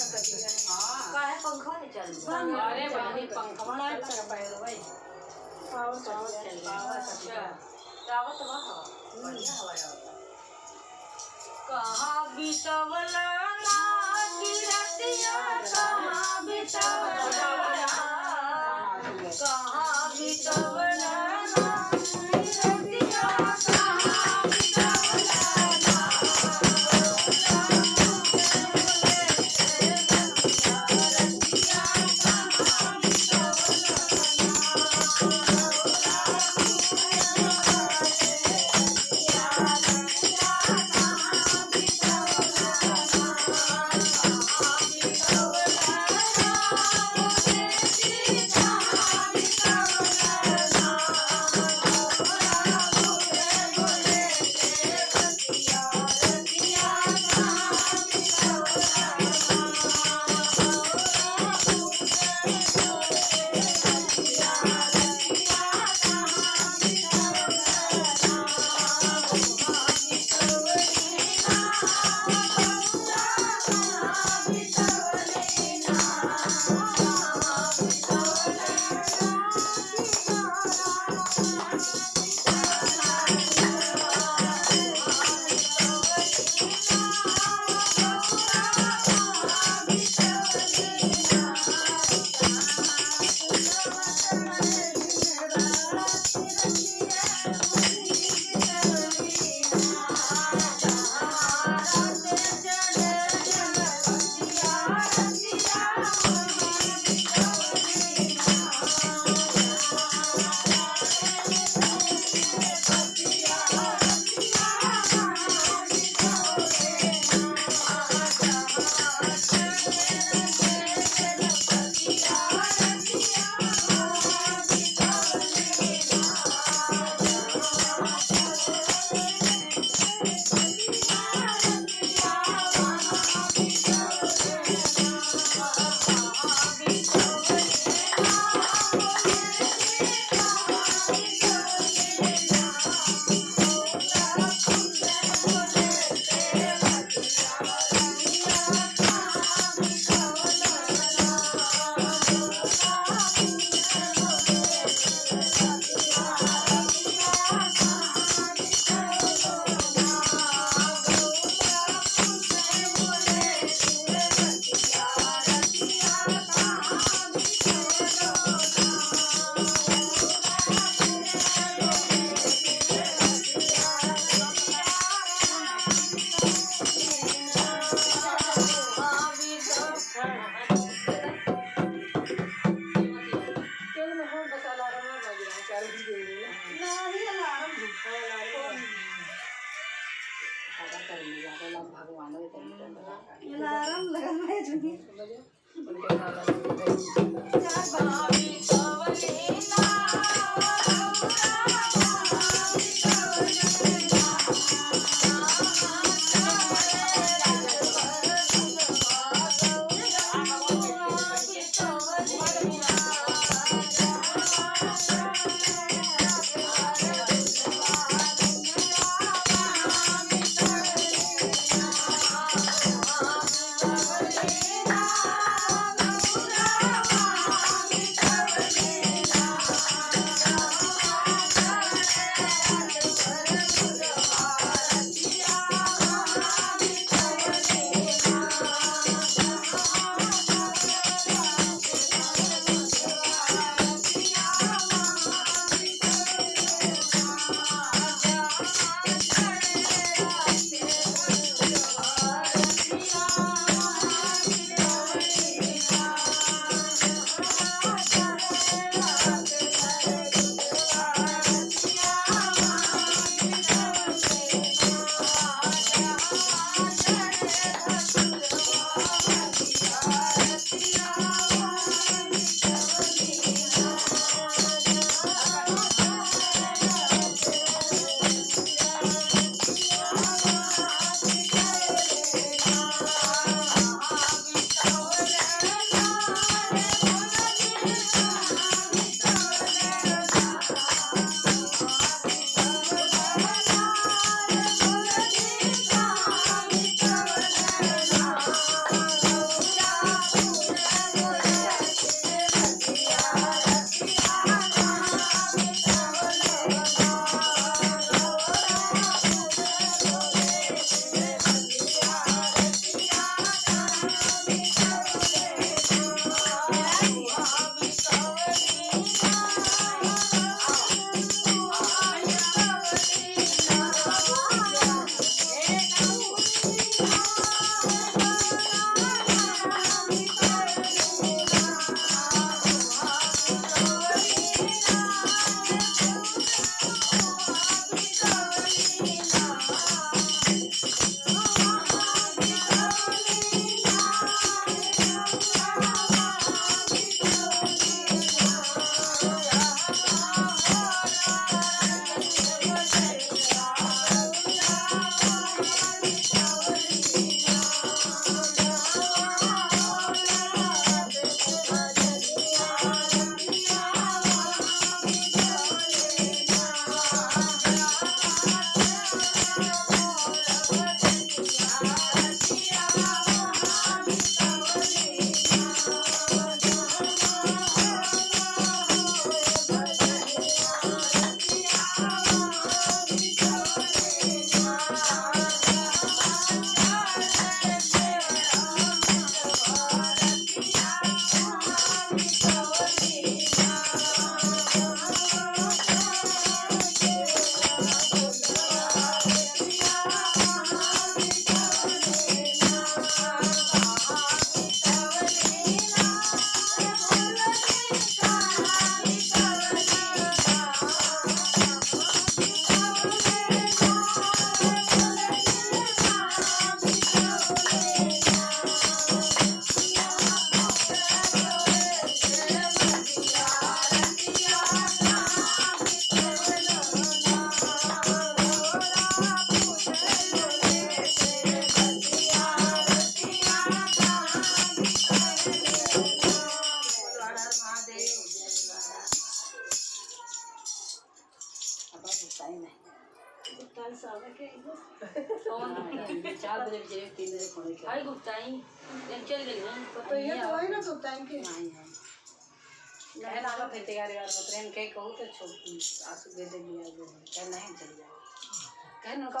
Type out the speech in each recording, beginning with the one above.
काय पंखा नहीं चल रहा। अरे भाई पंखा वाला अच्छा पाएगा भाई। पावर चल अच्छा। दावत वहाँ बढ़िया हवा है। कहाँ बितवला की रतिया कहाँ बितवला कहाँ बितवला अलार्म ना बज रहा है, चार बज गई नहीं अलार्म करने जाकर लग भगवान अलार्म लगा मैं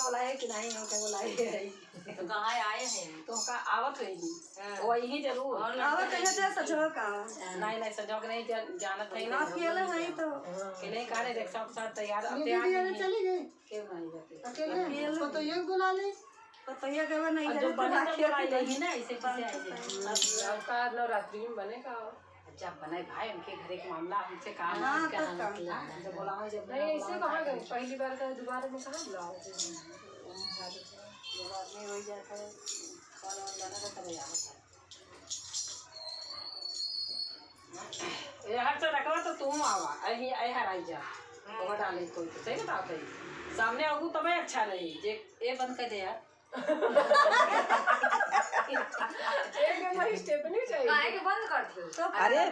बुलाए कि नहीं बुलाए तो कहाँ आए हैं तो आवत रहेगी वही जरूर आवत है सजो का नहीं सजो नहीं जानत है ना अकेले है तो अकेले कारे रिक्शा के साथ तैयार चली गई क्यों नहीं जाते अकेले तो ये बुला ले तो ये कहवा नहीं जो बने तो बुलाई नहीं ना ऐसे कैसे आए अब का नवरात्रि में बनेगा जब बनाए भाई उनके घर एक मामला हमसे काम जब बुलाओ जब नहीं ऐसे कहाँ गए पहली बार का दोबारा में कहाँ बुलाओ जब आदमी हो जाता है कौन जाना का तब याद ये हर से रखवा तो तुम आवा अही आई हराई जा वो डाले कोई तो सही बताओ सही सामने आगू तब अच्छा नहीं जे ये बंद कर दे यार एक नंबर स्टेप नहीं चाहिए काहे के बंद कर दो अरे